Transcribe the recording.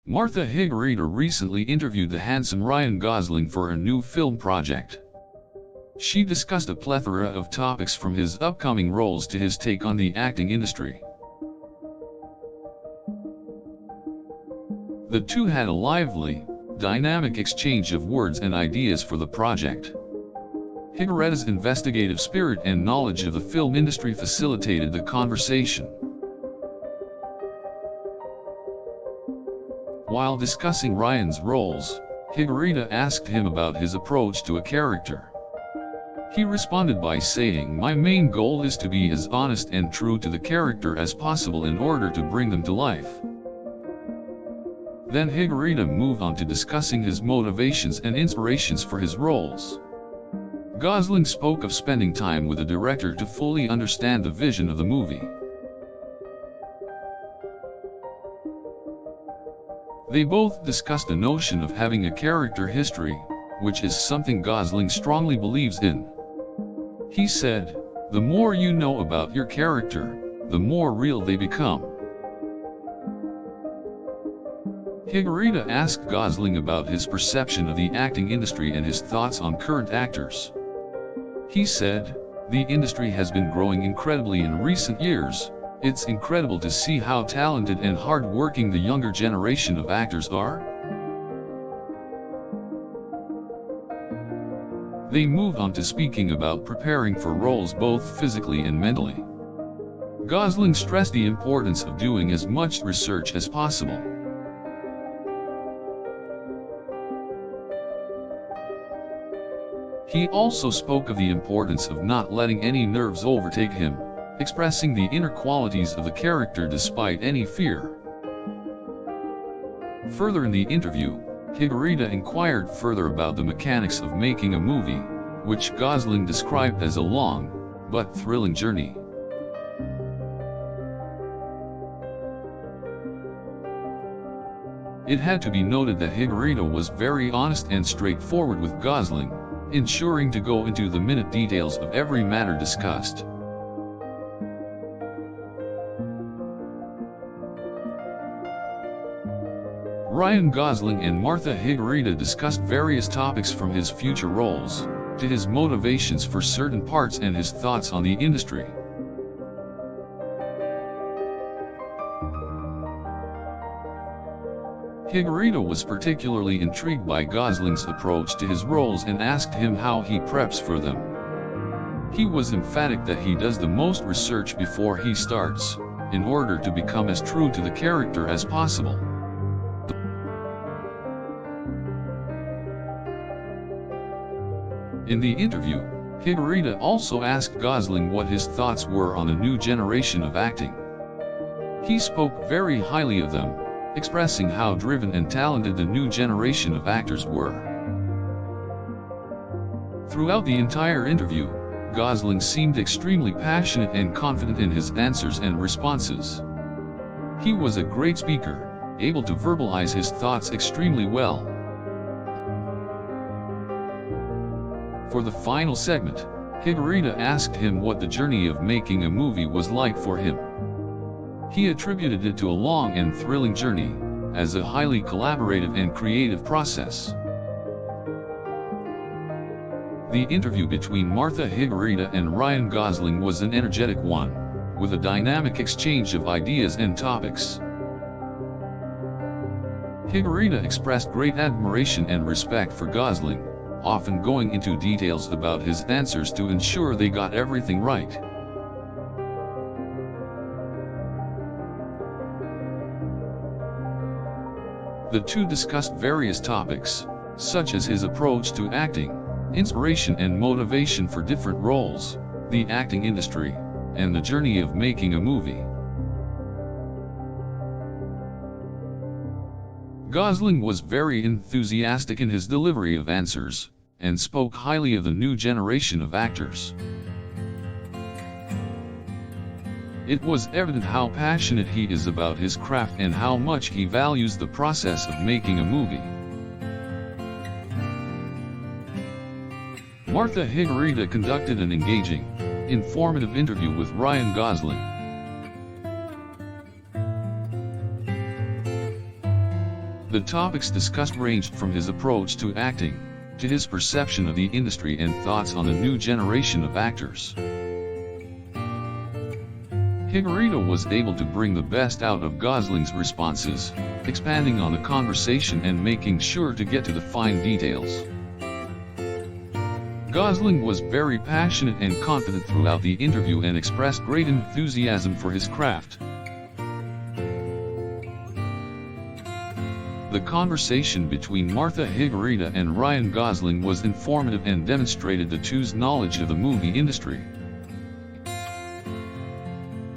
Martha Higareda recently interviewed the handsome Ryan Gosling for a new film project. She discussed a plethora of topics from his upcoming roles to his take on the acting industry. The two had a lively, dynamic exchange of words and ideas for the project. Higareda's investigative spirit and knowledge of the film industry facilitated the conversation. While discussing Ryan's roles, Higareda asked him about his approach to a character. He responded by saying, "My main goal is to be as honest and true to the character as possible in order to bring them to life." Then Higareda moved on to discussing his motivations and inspirations for his roles. Gosling spoke of spending time with the director to fully understand the vision of the movie. They both discussed the notion of having a character history, which is something Gosling strongly believes in. He said, "The more you know about your character, the more real they become." Higareda asked Gosling about his perception of the acting industry and his thoughts on current actors. He said, "The industry has been growing incredibly in recent years. It's incredible to see how talented and hard-working the younger generation of actors are." They moved on to speaking about preparing for roles both physically and mentally. Gosling stressed the importance of doing as much research as possible. He also spoke of the importance of not letting any nerves overtake him, expressing the inner qualities of the character despite any fear. Further in the interview, Higareda inquired further about the mechanics of making a movie, which Gosling described as a long, but thrilling journey. It had to be noted that Higareda was very honest and straightforward with Gosling, ensuring to go into the minute details of every matter discussed. Ryan Gosling and Martha Higareda discussed various topics from his future roles, to his motivations for certain parts and his thoughts on the industry. Higareda was particularly intrigued by Gosling's approach to his roles and asked him how he preps for them. He was emphatic that he does the most research before he starts, in order to become as true to the character as possible. In the interview, Higareda also asked Gosling what his thoughts were on the new generation of acting. He spoke very highly of them, expressing how driven and talented the new generation of actors were. Throughout the entire interview, Gosling seemed extremely passionate and confident in his answers and responses. He was a great speaker, able to verbalize his thoughts extremely well. For the final segment, Higareda asked him what the journey of making a movie was like for him. He attributed it to a long and thrilling journey, as a highly collaborative and creative process. The interview between Martha Higareda and Ryan Gosling was an energetic one, with a dynamic exchange of ideas and topics. Higareda expressed great admiration and respect for Gosling, often going into details about his answers to ensure they got everything right. The two discussed various topics, such as his approach to acting, inspiration and motivation for different roles, the acting industry, and the journey of making a movie. Gosling was very enthusiastic in his delivery of answers, and spoke highly of the new generation of actors. It was evident how passionate he is about his craft and how much he values the process of making a movie. Martha Higareda conducted an engaging, informative interview with Ryan Gosling. The topics discussed ranged from his approach to acting, to his perception of the industry and thoughts on the new generation of actors. Higareda was able to bring the best out of Gosling's responses, expanding on the conversation and making sure to get to the fine details. Gosling was very passionate and confident throughout the interview and expressed great enthusiasm for his craft. The conversation between Martha Higareda and Ryan Gosling was informative and demonstrated the two's knowledge of the movie industry.